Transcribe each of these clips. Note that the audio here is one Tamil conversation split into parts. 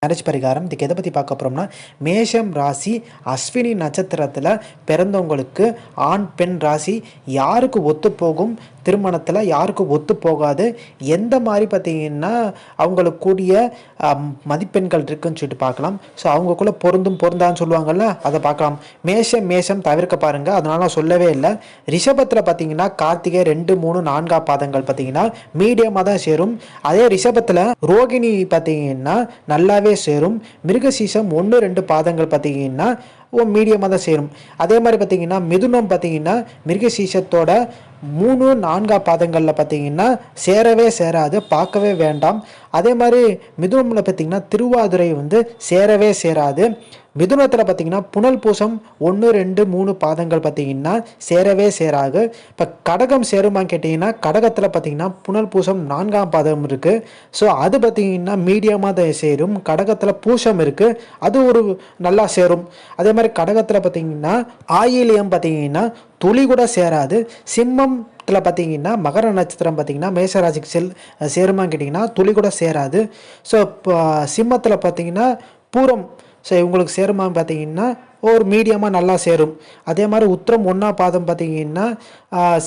மேரேஜ் பரிகாரம் இதுக்கு எதை பற்றி பார்க்க போகிறோம்னா, மேஷம் ராசி அஸ்வினி நட்சத்திரத்தில் பிறந்தவங்களுக்கு ஆண் பெண் ராசி யாருக்கு ஒத்து போகும், திருமணத்தில் யாருக்கு ஒத்து போகாது, எந்த மாதிரி பார்த்திங்கன்னா அவங்களுக்கு கூடிய மதிப்பெண்கள் இருக்குன்னு சொல்லிட்டு பார்க்கலாம். ஸோ அவங்களுக்குள்ளே பொருந்தான்னு சொல்லுவாங்கள்ல, அதை பார்க்கலாம். மேஷம் தவிர்க்க பாருங்கள், அதனால நான் சொல்லவே இல்லை. ரிஷபத்தில் பார்த்திங்கன்னா கார்த்திகை 2, 3, 4 பாதங்கள் பார்த்திங்கன்னா மீடியமாக தான் சேரும். அதே ரிஷபத்தில் ரோகிணி பார்த்திங்கன்னா நல்லாவே சேரும். மிருகசீசம் 1, 2 பாதங்கள் பார்த்தீங்கன்னா மீடியமாக தான் சேரும். அதே மாதிரி பார்த்தீங்கன்னா மிதுனம் பார்த்தீங்கன்னா மிருகசீசத்தோட 3, 4 பாதங்களில் பார்த்தீங்கன்னா சேரவே சேராது, பார்க்கவே வேண்டாம். அதே மாதிரி மிதுனமில் பார்த்தீங்கன்னா திருவாதிரை சேரவே சேராது. மிதுனத்தில் பார்த்தீங்கன்னா புனல் பூசம் 1, 2, 3 பாதங்கள் பார்த்தீங்கன்னா சேரவே சேராது. இப்போ கடகம் சேருமான்னு கேட்டிங்கன்னா கடகத்தில் பார்த்தீங்கன்னா புனல் பூசம் 4ஆம் பாதம் இருக்குது. ஸோ அது பார்த்தீங்கன்னா மீடியமாக தான் சேரும். கடகத்தில் பூசம் இருக்குது, அது ஒரு நல்லா சேரும். அதே மாதிரி கடகத்தில் பார்த்தீங்கன்னா ஆயிலியம் பார்த்தீங்கன்னா துளி கூட சேராது. சிம்மத்தில் பார்த்தீங்கன்னா மகர நட்சத்திரம் பார்த்தீங்கன்னா மேஷராசிக்கு சேருமான்னு கேட்டிங்கன்னா துளி கூட சேராது. ஸோ இப்போ சிம்மத்தில் பார்த்தீங்கன்னா பூரம் இவங்களுக்கு சேருமான்னு பார்த்தீங்கன்னா ஒரு மீடியமாக நல்லா சேரும். அதே மாதிரி உத்திரம் 1ஆம் பாதம் பார்த்தீங்கன்னா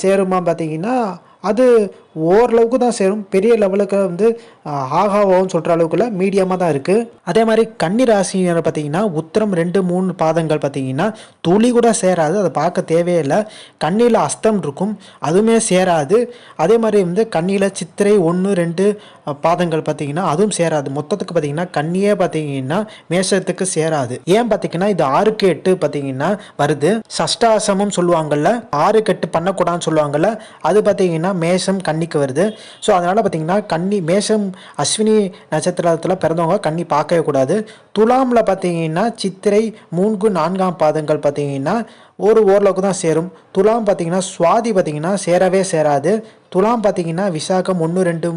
சேருமா பார்த்தீங்கன்னா அது ஓரளவுக்கு தான் சேரும். பெரிய லெவலுக்கு ஆகாவோன்னு சொல்கிற அளவுக்குள்ள மீடியமாக தான் இருக்குது. அதே மாதிரி கன்னி ராசினர் பார்த்தீங்கன்னா உத்திரம் 2, 3 பாதங்கள் பார்த்தீங்கன்னா துளி கூட சேராது, அதை பார்க்க தேவையில்லை. கண்ணியில் அஸ்தம் இருக்கும், அதுவுமே சேராது. அதே மாதிரி கண்ணியில் சித்திரை 1, 2 பாதங்கள் பார்த்தீங்கன்னா அதுவும் சேராது. மொத்தத்துக்கு பார்த்தீங்கன்னா கண்ணியே பார்த்தீங்கன்னா மேஷத்துக்கு சேராது. ஏன் பார்த்தீங்கன்னா இது 6க்கு 8 பார்த்தீங்கன்னா வருது. சஷ்டாசமும் சொல்லுவாங்கள்ல, 6க்கு 8 பண்ணக்கூடாதுன்னு சொல்லுவாங்கள்ல, அது பார்த்தீங்கன்னா மேஷம் கன்னிக்கு வருது. ஸோ அதனால் பார்த்தீங்கன்னா கன்னி மேஷம் அஸ்வினி நட்சத்திரத்தில் பிறந்தவங்க கன்னி பார்க்கவே கூடாது. துலாமில் பார்த்தீங்கன்னா சித்திரை 3, 4 பாதங்கள் பார்த்தீங்கன்னா ஓரளவுக்கு தான் சேரும். துலாம் பார்த்தீங்கன்னா சுவாதி பார்த்தீங்கன்னா சேரவே சேராது. துலாம் பார்த்தீங்கன்னா விசாகம் 1, 2,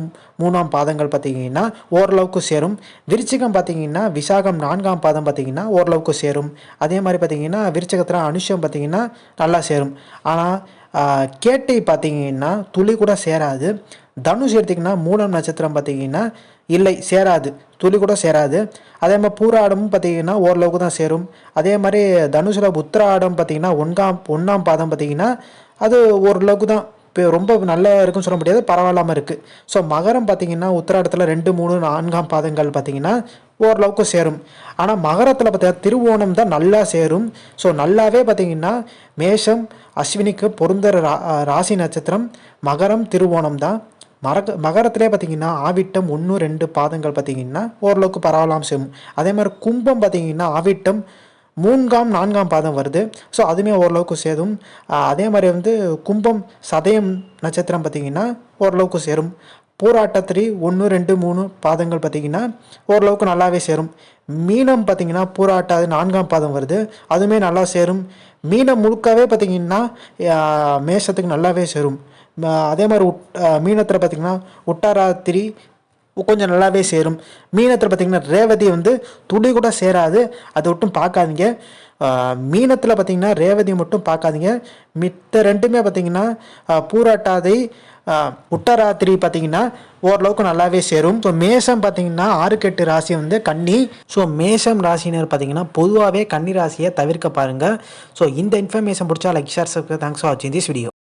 3 பாதங்கள் பார்த்தீங்கன்னா ஓரளவுக்கு சேரும். விருச்சிகம் பார்த்தீங்கன்னா விசாகம் 4ஆம் பாதம் பார்த்தீங்கன்னா ஓரளவுக்கு சேரும். அதே மாதிரி பார்த்தீங்கன்னா விருச்சிகத்தில் அனுஷம் பார்த்தீங்கன்னா நல்லா சேரும். ஆனால் கேட்டை பார்த்தீங்கன்னா துளி கூட சேராது. தனுஷ் எடுத்திங்கன்னா 3ஆம் நட்சத்திரம் பார்த்தீங்கன்னா இல்லை சேராது, துளி கூட சேராது. அதே மாதிரி பூராடமும் பார்த்தீங்கன்னா ஓரளவுக்கு தான் சேரும். அதே மாதிரி தனுஷில் உத்திராடம் பார்த்தீங்கன்னா 1ஆம் பாதம் பார்த்தீங்கன்னா அது ஓரளவுக்கு தான், இப்போ ரொம்ப நல்லா இருக்குன்னு சொல்ல முடியாது, பரவாயில்லாமல் இருக்குது. ஸோ மகரம் பார்த்தீங்கன்னா உத்திராடத்தில் 2, 3, 4 பாதங்கள் பார்த்தீங்கன்னா ஓரளவுக்கு சேரும். ஆனால் மகரத்தில் பார்த்தீங்கன்னா திருவோணம் தான் நல்லா சேரும். ஸோ நல்லாவே பார்த்தீங்கன்னா மேஷம் அஸ்வினிக்கு பொருந்தர ராசி நட்சத்திரம் மகரம் திருவோணம் தான். மகரத்திலே பார்த்தீங்கன்னா ஆவிட்டம் 1, 2 பாதங்கள் பார்த்தீங்கன்னா ஓரளவுக்கு பரவாயில்லாமல் சேரும். அதே மாதிரி கும்பம் பார்த்தீங்கன்னா ஆவிட்டம் 3ஆம் 4ஆம் பாதம் வருது. ஸோ அதுவுமே ஓரளவுக்கு சேரும். அதே மாதிரி கும்பம் சதயம் நட்சத்திரம் பார்த்திங்கன்னா ஓரளவுக்கு சேரும். பூராட்டத்திரி 1, 2, 3 பாதங்கள் பார்த்திங்கன்னா ஓரளவுக்கு நல்லாவே சேரும். மீனம் பார்த்திங்கன்னா பூராட்டாது 4ஆம் பாதம் வருது, அதுவுமே நல்லா சேரும். மீனம் முழுக்காவே பார்த்திங்கன்னா மேஷத்துக்கு நல்லாவே சேரும். அதே மாதிரி மீனத்தில் பார்த்திங்கன்னா உட்டாராத்திரி கொஞ்சம் நல்லாவே சேரும். மீனத்தில் பார்த்திங்கன்னா ரேவதி துளி கூட சேராது, அது மட்டும் பார்க்காதீங்க. மீனத்தில் பார்த்திங்கன்னா ரேவதி மட்டும் பார்க்காதீங்க. மித்த ரெண்டுமே பார்த்திங்கன்னா பூராட்டாதை உட்டராத்திரி பார்த்திங்கன்னா ஓரளவுக்கு நல்லாவே சேரும். ஸோ மேஷம் பார்த்திங்கன்னா 6க்கு 8 ராசி கன்னி. ஸோ மேஷம் ராசினர் பார்த்திங்கன்னா பொதுவாகவே கன்னி ராசியை தவிர்க்க பாருங்கள். ஸோ இந்த இன்ஃபர்மேஷன் பிடிச்சா like, share, subscribe. Thanks for வாட்சிங் திஸ் வீடியோ.